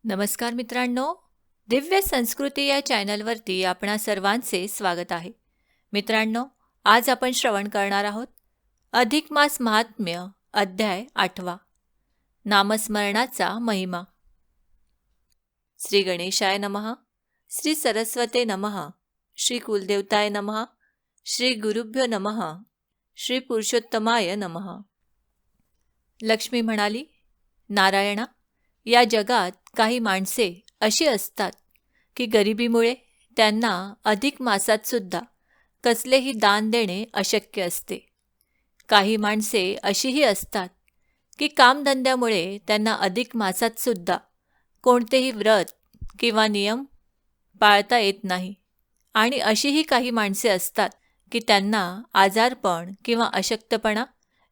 नमस्कार मित्रांनो, दिव्य संस्कृती या चॅनलवरती आपणा सर्वांचे स्वागत आहे. मित्रांनो, आज आपण श्रवण करणार आहोत अधिक मास महात्म्य अध्याय 8. नामस्मरणाचा महिमा. श्री गणेशाय नमः, श्री सरस्वते नमः, श्री कुलदेवताय नमः, श्री गुरुभ्यो नमः, श्री पुरुषोत्तमाय नमः. लक्ष्मी म्हणाली, नारायणा, या जगात काही माणसे अशी असतात की गरिबीमुळे त्यांना अधिक मासात सुद्धा कसलेही दान देणे अशक्य असते. काही माणसे अशीही असतात की कामधंद्यामुळे त्यांना अधिक मासात सुद्धा कोणतेही व्रत किंवा नियम पाळता येत नाही. आणि अशीही काही माणसे असतात की त्यांना आजारपण किंवा अशक्तपणा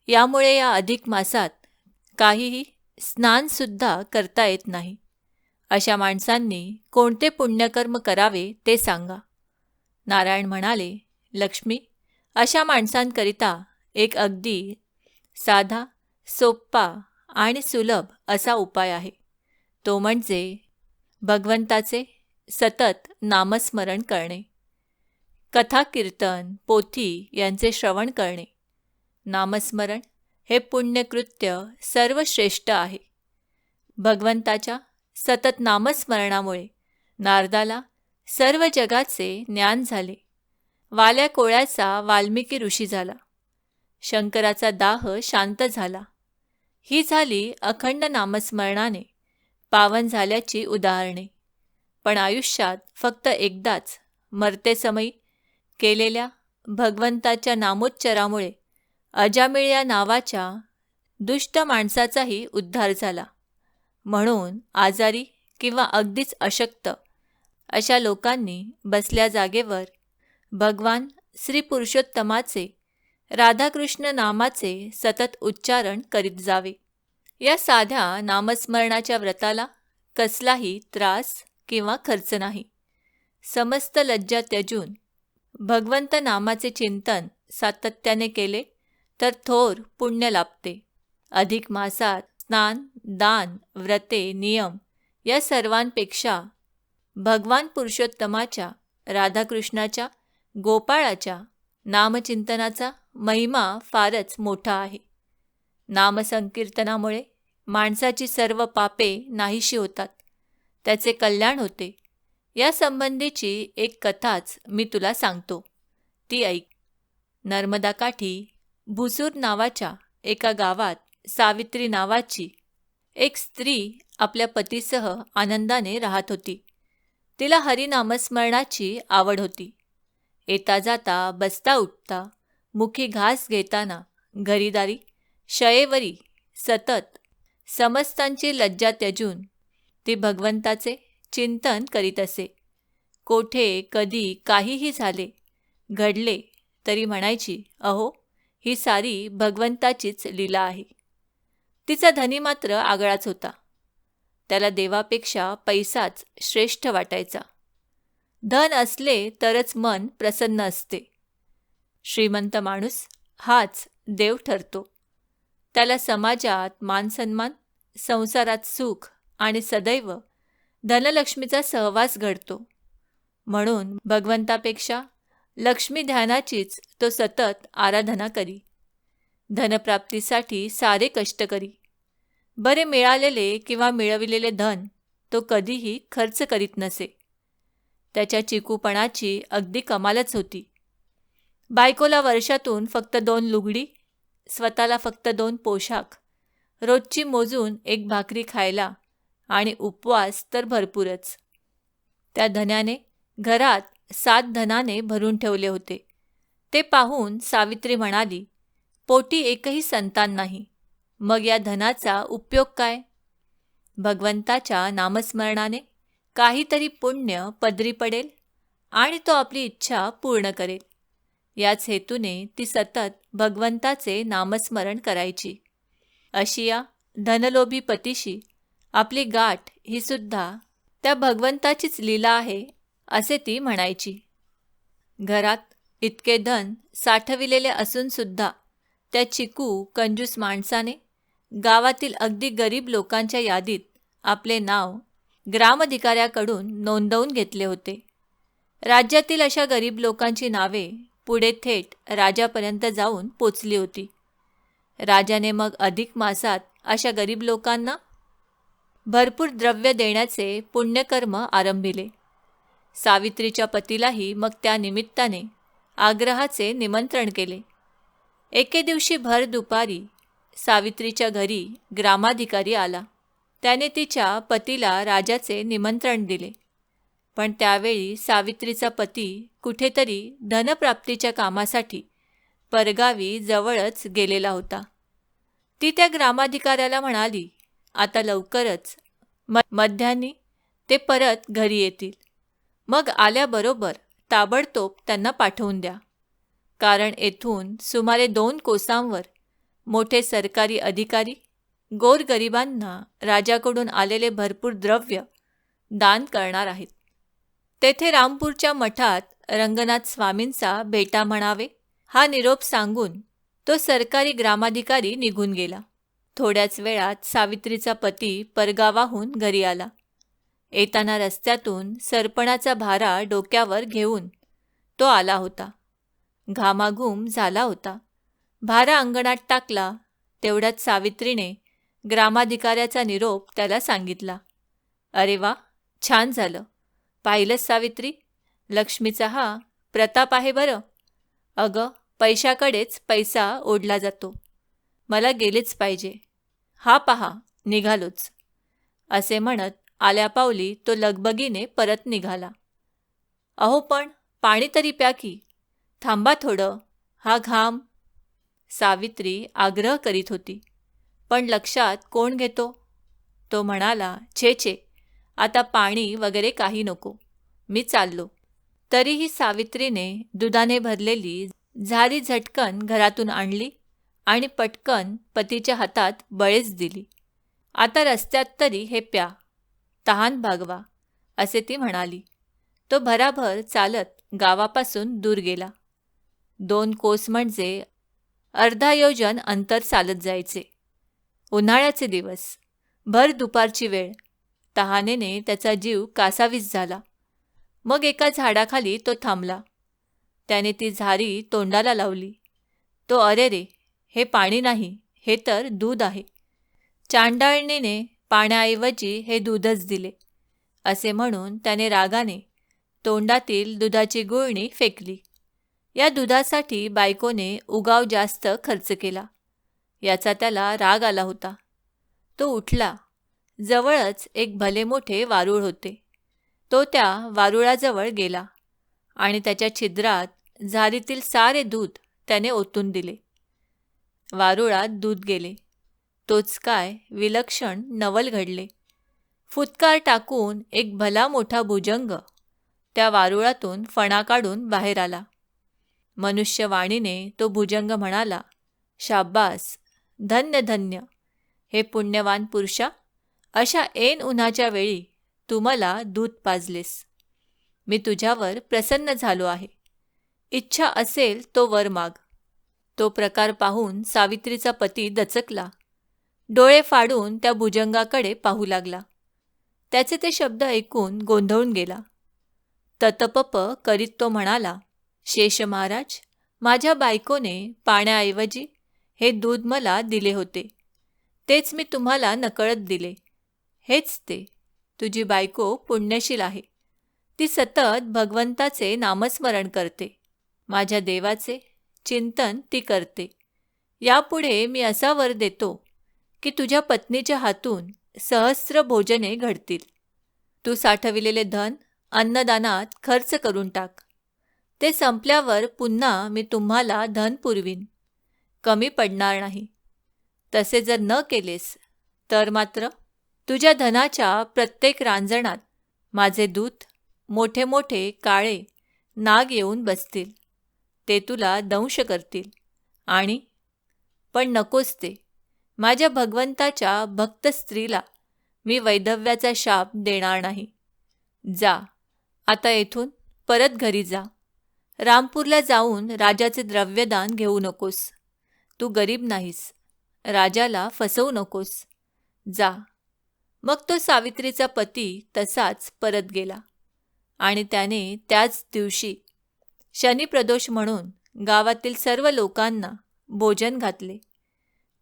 यामुळे या अधिक मासात काहीही स्नानसुद्धा करता येत नाही. अशा माणसांनी कोणते पुण्यकर्म करावे ते सांगा. नारायण म्हणाले, लक्ष्मी, अशा माणसांकरिता एक अगदी साधा, सोप्पा आणि सुलभ असा उपाय आहे. तो म्हणजे भगवंताचे सतत नामस्मरण करणे, कथा कीर्तन, पोथी यांचे श्रवण करणे. नामस्मरण हे पुण्यकृत्य सर्वश्रेष्ठ आहे. भगवंताच्या सतत नामस्मरणामुळे नारदाला सर्व जगाचे ज्ञान झाले. वाल्या कोळ्याचा वाल्मिकी ऋषी झाला. शंकराचा दाह शांत झाला. ही झाली अखंड नामस्मरणाने पावन झाल्याची उदाहरणे. पण आयुष्यात फक्त एकदाच मरतेसमयी केलेल्या भगवंताच्या नामोच्चारामुळे अजामिळ या नावाच्या दुष्ट माणसाचाही उद्धार झाला. म्हणून आजारी किंवा अगदीच अशक्त अशा लोकांनी बसल्या जागेवर भगवान श्री पुरुषोत्तमाचे राधाकृष्ण नामाचे सतत उच्चारण करीत जावे. या साध्या नामस्मरणाच्या व्रताला कसलाही त्रास किंवा खर्च नाही. समस्त लज्जा त्यजून भगवंत नामाचे चिंतन सातत्याने केले तर थोर पुण्य लाभते. अधिक मासात स्नान, दान, व्रते, नियम या सर्वांपेक्षा भगवान पुरुषोत्तमाच्या, राधाकृष्णाच्या, गोपाळाच्या नामचिंतनाचा महिमा फारच मोठा आहे. नामसंकीर्तनामुळे माणसाची सर्व पापे नाहीशी होतात, त्याचे कल्याण होते. या संबंधीची एक कथाच मी तुला सांगतो, ती ऐक. नर्मदाकाठी भुसूर नावाच्या एका गावात सावित्री नावाची एक स्त्री आपल्या पतीसह आनंदाने राहत होती. तिला हरिनामस्मरणाची आवड होती. येता जाता, बसता उठता, मुखी घास घेताना, घरीदारी, शयेवरी सतत समस्तांची लज्जा त्यजून ती भगवंताचे चिंतन करीत असे. कोठे कधी काहीही झाले, घडले तरी म्हणायची, अहो, ही सारी भगवंताचीच लीला आहे. तिचा धनी मात्र आगळाच होता. त्याला देवापेक्षा पैसाच श्रेष्ठ वाटायचा. धन असले तरच मन प्रसन्न असते. श्रीमंत माणूस हाच देव ठरतो. त्याला समाजात मानसन्मान, संसारात सुख आणि सदैव धनलक्ष्मीचा सहवास घडतो. म्हणून भगवंतापेक्षा लक्ष्मी ध्यानाचीच तो सतत आराधना करी. धनप्राप्तीसाठी सारे कष्ट करी. बरे मिळालेले किंवा मिळविलेले धन तो कधीही खर्च करीत नसे. त्याच्या चिकूपणाची अगदी कमालच होती. बायकोला वर्षातून फक्त 2 लुगडी, स्वतःला फक्त 2 पोशाख, रोजची मोजून 1 भाकरी खायला आणि उपवास तर भरपूरच. त्या धन्याने घरात 7 धनाने भरून ठेवले होते. ते पाहून सावित्री म्हणाली, पोटी एकही संतान नाही, मग या धनाचा उपयोग काय? भगवंताच्या नामस्मरणाने काहीतरी पुण्य पदरी पडेल आणि तो आपली इच्छा पूर्ण करेल. याच हेतूने ती सतत भगवंताचे नामस्मरण करायची. अशी या धनलोभी पतीशी आपली गाठ ही सुद्धा त्या भगवंताचीच लीला आहे असे ती म्हणायची. घरात इतके धन साठविलेले असूनसुद्धा त्या चिकू कंजूस माणसाने गावातील अगदी गरीब लोकांच्या यादीत आपले नाव ग्रामधिकाऱ्याकडून नोंदवून घेतले होते. राज्यातील अशा गरीब लोकांची नावे पुढे थेट राजापर्यंत जाऊन पोचली होती. राजाने मग अधिक मासात अशा गरीब लोकांना भरपूर द्रव्य देण्याचे पुण्यकर्म आरंभिले. सावित्रीच्या पतीलाही मग त्या निमित्ताने आग्रहाचे निमंत्रण केले. एके दिवशी भर दुपारी सावित्रीच्या घरी ग्रामाधिकारी आला. त्याने तिच्या पतीला राजाचे निमंत्रण दिले. पण त्यावेळी सावित्रीचा पती कुठेतरी धनप्राप्तीच्या कामासाठी परगावी जवळच गेलेला होता. ती त्या ग्रामाधिकाऱ्याला म्हणाली, आता लवकरच मध्यान्ही ते परत घरी येतील. मग आल्याबरोबर ताबडतोब त्यांना पाठवून द्या, कारण येथून सुमारे 2 कोसांवर मोठे सरकारी अधिकारी गोरगरिबांना राजाकडून आलेले भरपूर द्रव्य दान करणार आहेत. तेथे रामपूरच्या मठात रंगनाथ स्वामींचा भेटा म्हणावे हा निरोप सांगून तो सरकारी ग्रामाधिकारी निघून गेला. थोड्याच वेळात सावित्रीचा पती परगावाहून घरी आला. येताना रस्त्यातून सरपणाचा भारा डोक्यावर घेऊन तो आला होता. घामाघूम झाला होता. भारा अंगणात टाकला तेवढ्यात सावित्रीने ग्रामाधिकाऱ्याचा निरोप त्याला सांगितला. अरे वा, छान झालं. पाहिलंच सावित्री, लक्ष्मीचा हा प्रताप आहे बरं. अगं, पैशाकडेच पैसा ओढला जातो. मला गेलेच पाहिजे. हा पहा, निघालोच. असे म्हणत आल्यापावली तो लगबगीने परत निघाला. अहो, पण पाणी तरी प्या की. थांबा थोडं, हा घाम. सावित्री आग्रह करीत होती, पण लक्षात कोण घेतो. तो म्हणाला, छे छे, आता पाणी वगैरे काही नको, मी चाललो. तरीही सावित्रीने दुधाने भरलेली झारी झटकन घरातून आणली आणि पटकन पतीच्या हातात बळीच दिली. आता रस्त्यात तरी हे प्या, तहान भागवा, असे ती म्हणाली. तो भराभर चालत गावापासून दूर गेला. 2 कोस म्हणजे अर्धा योजन अंतर चालत जायचे. उन्हाळ्याचे दिवस, भर दुपारची वेळ. तहानेने त्याचा जीव कासावीस झाला. मग एका झाडाखाली तो थांबला. त्याने ती झारी तोंडाला लावली. तो अरे रे, हे पाणी नाही, हे तर दूध आहे. चांडाळणीने पाण्याऐवजी हे दूधच दिले, असे म्हणून त्याने रागाने तोंडातील दुधाची गुळणी फेकली. या दुधासाठी बायकोने उगाव जास्त खर्च केला, याचा त्याला राग आला होता. तो उठला. जवळच एक भले मोठे वारूळ होते. तो त्या वारुळाजवळ गेला आणि त्याच्या छिद्रात झारीतील सारे दूध त्याने ओतून दिले. वारुळात दूध गेले. तोच काय विलक्षण नवल घडले. फुतकार टाकून एक भला मोठा भुजंग त्या वारुळातून फणा काढून बाहेर आला. मनुष्यवाणीने तो भुजंग म्हणाला, शाब्बास, धन्य धन्य, हे पुण्यवान पुरुषा, अशा ऐन उन्हाच्या वेळी तू मला दूध पाजलेस. मी तुझ्यावर प्रसन्न झालो आहे. इच्छा असेल तो वर माग. तो प्रकार पाहून सावित्रीचा पती दचकला. डोळे फाडून त्या भुजंगाकडे पाहू लागला. त्याचे ते शब्द ऐकून गोंधळून गेला. ततपप करीत तो म्हणाला, शेष महाराज, माझ्या बायकोने पाण्याऐवजी हे दूध मला दिले होते. तेच मी तुम्हाला नकळत दिले. हेच ते, तुझी बायको पुण्यशील आहे. ती सतत भगवंताचे नामस्मरण करते. माझ्या देवाचे चिंतन ती करते. यापुढे मी असा वर देतो की तुझ्या पत्नीच्या हातून सहस्र भोजने घडतील. तू साठविलेले धन अन्नदानात खर्च करून टाक. ते संपल्यावर पुन्हा मी तुम्हाला धन पुरवीन, कमी पडणार नाही. तसे जर न केलेस तर मात्र तुझ्या धनाच्या प्रत्येक रांजणात माझे दूत मोठे मोठे काळे नाग येऊन बसतील. ते तुला दंश करतील आणि पण नकोच ते. माझ्या भगवंताच्या भक्त स्त्रीला मी वैधव्याचा शाप देणार नाही. जा, आता येथून परत घरी जा. रामपूरला जाऊन राजाचे द्रव्यदान घेऊ नकोस. तू गरीब नाहीस. राजाला फसवू नकोस. जा. मग तो सावित्रीचा पती तसाच परत गेला आणि त्याने त्याच दिवशी शनिप्रदोष म्हणून गावातील सर्व लोकांना भोजन घातले.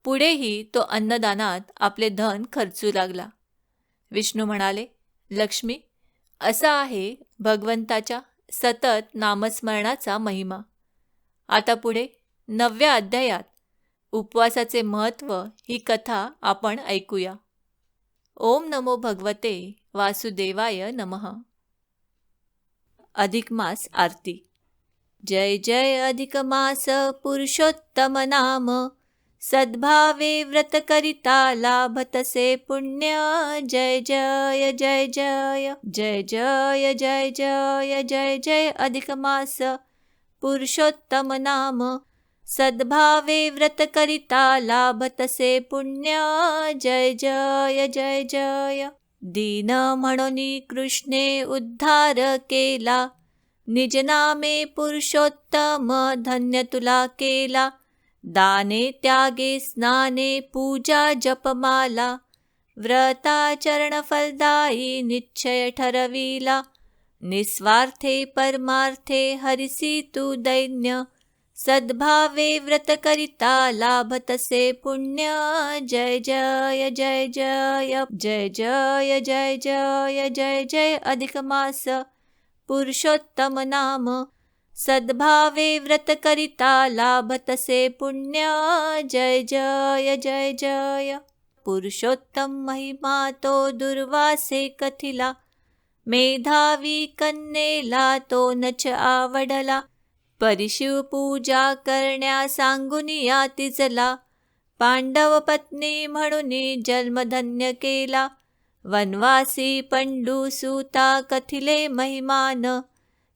पुढेही तो अन्नदानात आपले धन खर्चू लागला. विष्णू म्हणाले, लक्ष्मी, असा आहे भगवंताच्या सतत नामस्मरणाचा महिमा. आता पुढे 9व्या अध्यायात उपवासाचे महत्त्व ही कथा आपण ऐकूया. ओम नमो भगवते वासुदेवाय नमः. अधिक मास आरती. जय जय अधिक मास पुरुषोत्तम नाम, सद्भावे व्रत करिता लाभतसे पुण्य. जय जय जय जय जय जय जय जय जय जय अधिक मास पुरुषोत्तम नाम, सद्भावे व्रत करिता लाभतसे पुण्य. जय जय जय जय. दीन म्हणून कृष्णे उद्धार केला, निज नामे पुरुषोत्तम धन्य तुला केला. दाने त्यागे स्नाने पूजा जपमाला, व्रताचरण फलदायी निश्चय ठरविला. निस्वार्थे परमार्थे हरिसी तू दैन्य, सद्भावे व्रत करिता लाभतसे पुण्य. जय जय जय जय जय जय जय जय जय जय अधिक मास पुरुषोत्तम नाम, सद्भावे व्रत करिता लाभतसे पुण्य. जय जय जय जय. पुरुषोत्तम महिमा तो दुर्वासे कथिला, मेधावी कन्येला तो नच आवडला. परिशिव पूजा करण्या सांगून या तिजला, पांडव पत्नी म्हणून जन्मधन्य केला. वनवासी पंडू सूता कथिले महिमान,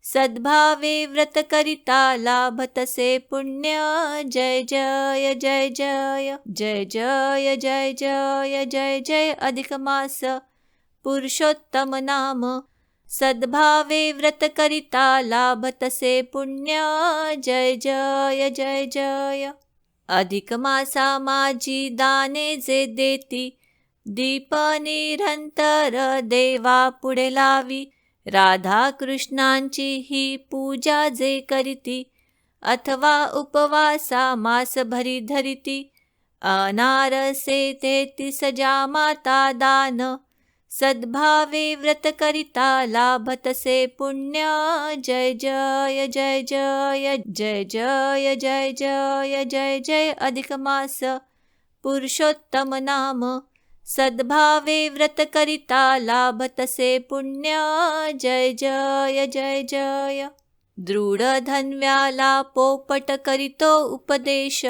सद्भावे व्रत करिता लाभतसे पुण्य. जय जय जय जय जय जय जय जय जय जय अधिक मास पुरुषोत्तम नाम, सद्भावे व्रत करिता लाभतसे पुण्य. जय जय जय जय. अधिक मासा माझी दाने जे देती, दीप निरंतर देवा पुढे लावी. राधा कृष्णांची ही पूजा जे करीती, अथवा उपवासा मास भरी धरिती. अनारसे 33 माता दान, सद्भावे व्रत करिता लाभतसे पुण्य. जय जय जय जय जय जय जय जय जय जय अधिक मास पुरुषोत्तम नाम, सद्भावे व्रत करिता लाभतसे पुण्य. जय जय जय जय. दृढ धन्व्याला पोपट करितो उपदेश,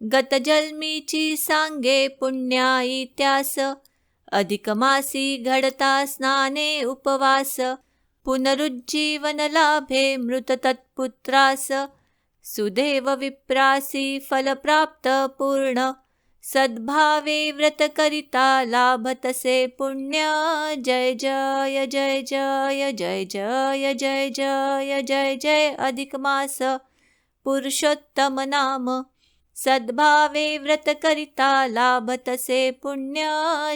गतजन्मीची सांगे पुण्या इत्यास. अधिक मासी घडता स्नाने उपवास, पुनरुज्जीवन लाभे मृत तत्पुत्रास. सुदेव विप्रासी फल प्राप्त पूर्ण, सद्भावे व्रत करिता लाभतसे पुण्य. जय जय जय जय जय जय जय जय जय जय अधिक मास पुरुषोत्तम नाम, सद्भावे व्रत करिता लाभतसे पुण्य.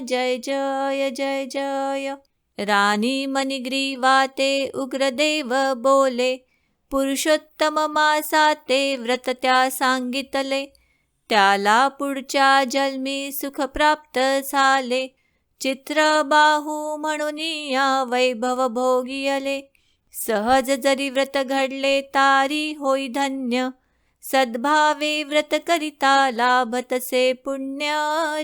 जय जय जय जय. राणी मणिग्रीवाते उग्रदेव बोले, पुरुषोत्तम मासाते व्रत त्या सांगितले. त्याला पुढच्या जन्मी सुख प्राप्त झाले, चित्रबाहू म्हणून या वैभव भोगियले. सहज जरी व्रत घडले तारी होई धन्य, सद्भावे व्रत करिता लाभतसे पुण्य.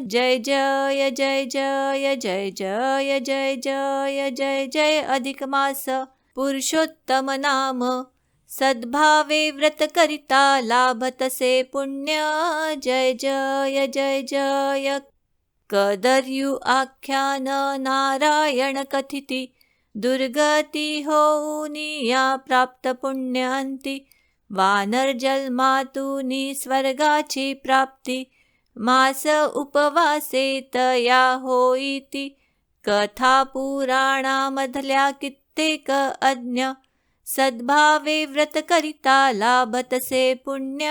जय जय जय जय जय जय जय जय जय जय अधिक मास पुरुषोत्तम नाम, सद्भावे व्रत करिता लाभतसे पुण्य. जय जय जय जय. कदर्यु आख्यान नारायण कथिती, दुर्गती होऊन या प्राप्त पुण्यंती. वानर जन्मातून स्वर्गाची प्राप्ती, मास उपवासे तया होईती. कथा पुराणामधल्या कित्येक अज्ञ, सद्भावे व्रत करिता लाभतसे पुण्य.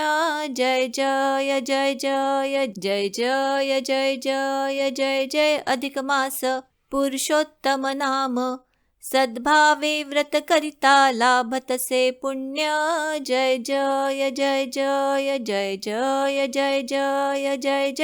जय जय जय जय जय जय जय जय जय जय अधिक मास पुरुषोत्तम नाम सद्भावे व्रत करिता लाभतसे पुण्य. जय जय जय जय जय जय जय जय जय जय.